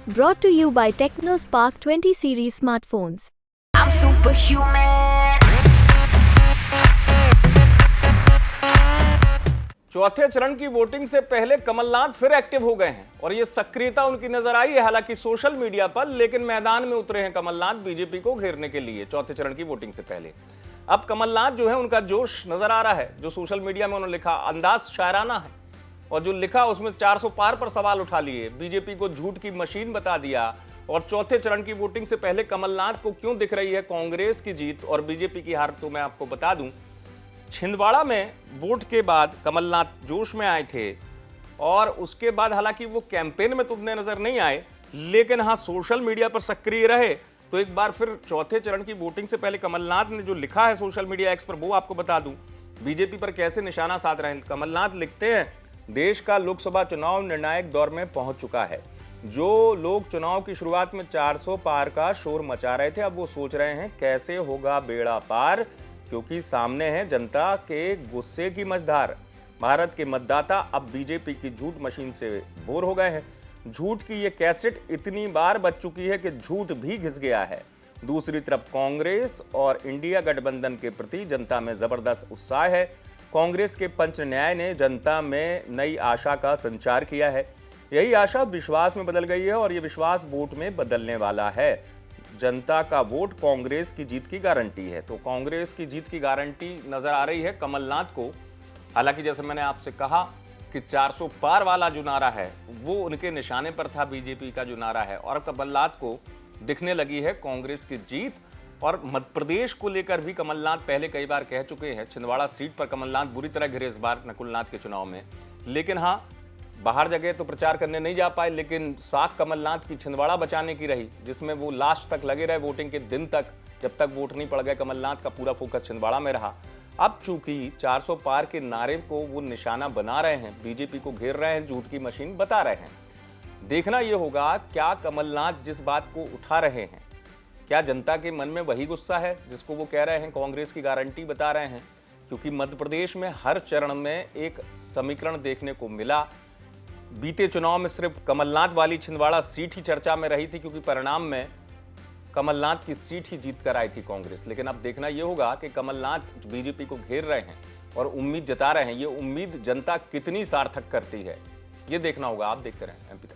Brought to you by TechnoSpark 20 series smartphones. I'm superhuman. चौथे चरण की वोटिंग से पहले कमलनाथ फिर एक्टिव हो गए हैं और ये सक्रियता उनकी नजर आई है, हालांकि सोशल मीडिया पर, लेकिन मैदान में उतरे हैं कमलनाथ बीजेपी को घेरने के लिए चौथे चरण की वोटिंग से पहले। अब कमलनाथ जो है, उनका जोश नजर आ रहा है। जो सोशल मीडिया में उन्होंने लिखा, अंदाज शायराना है, और जो लिखा उसमें 400 पार पर सवाल उठा लिए, बीजेपी को झूठ की मशीन बता दिया। और चौथे चरण की वोटिंग से पहले कमलनाथ को क्यों दिख रही है कांग्रेस की जीत और बीजेपी की हार, तो मैं आपको बता दूं। छिंदवाड़ा में वोट के बाद कमलनाथ जोश में आए थे और उसके बाद हालांकि वो कैंपेन में तो उतने नजर नहीं आए, लेकिन हाँ सोशल मीडिया पर सक्रिय रहे। तो एक बार फिर चौथे चरण की वोटिंग से पहले कमलनाथ ने जो लिखा है सोशल मीडिया एक्स पर, वो आपको बता दूं। बीजेपी पर कैसे निशाना साध रहे हैं कमलनाथ। लिखते हैं, देश का लोकसभा चुनाव निर्णायक दौर में पहुंच चुका है। जो लोग चुनाव की शुरुआत में 400 पार का शोर मचा रहे थे, अब वो सोच रहे हैं कैसे होगा बेड़ा पार, क्योंकि सामने है जनता के गुस्से की मझधार। भारत के मतदाता अब बीजेपी की झूठ मशीन से बोर हो गए हैं। झूठ की ये कैसेट इतनी बार बज चुकी है कि झूठ भी घिस गया है। दूसरी तरफ कांग्रेस और इंडिया गठबंधन के प्रति जनता में जबरदस्त उत्साह है। कांग्रेस के पंच न्याय ने जनता में नई आशा का संचार किया है। यही आशा विश्वास में बदल गई है और ये विश्वास वोट में बदलने वाला है। जनता का वोट कांग्रेस की जीत की गारंटी है। तो कांग्रेस की जीत की गारंटी नजर आ रही है कमलनाथ को। हालांकि जैसे मैंने आपसे कहा कि 400 पार वाला जो नारा है वो उनके निशाने पर था, बीजेपी का जो नारा है, और कमलनाथ को दिखने लगी है कांग्रेस की जीत। और मध्य प्रदेश को लेकर भी कमलनाथ पहले कई बार कह चुके हैं। छिंदवाड़ा सीट पर कमलनाथ बुरी तरह घिरे इस बार नकुलनाथ के चुनाव में, लेकिन हाँ बाहर जगह तो प्रचार करने नहीं जा पाए। लेकिन साख कमलनाथ की छिंदवाड़ा बचाने की रही, जिसमें वो लास्ट तक लगे रहे, वोटिंग के दिन तक, जब तक वोट नहीं पड़ गए। कमलनाथ का पूरा फोकस छिंदवाड़ा में रहा। अब चूंकि 400 पार के नारे को वो निशाना बना रहे हैं, बीजेपी को घेर रहे हैं, झूठ की मशीन बता रहे हैं। देखना यह होगा क्या कमलनाथ जिस बात को उठा रहे हैं, क्या जनता के मन में वही गुस्सा है जिसको वो कह रहे हैं कांग्रेस की गारंटी बता रहे हैं। क्योंकि मध्य प्रदेश में हर चरण में एक समीकरण देखने को मिला। बीते चुनाव में सिर्फ कमलनाथ वाली छिंदवाड़ा सीट ही चर्चा में रही थी, क्योंकि परिणाम में कमलनाथ की सीट ही जीत कर आई थी कांग्रेस। लेकिन अब देखना यह होगा कि कमलनाथ बीजेपी को घेर रहे हैं और उम्मीद जता रहे हैं, ये उम्मीद जनता कितनी सार्थक करती है, ये देखना होगा। आप देखते रहें एमपी तक।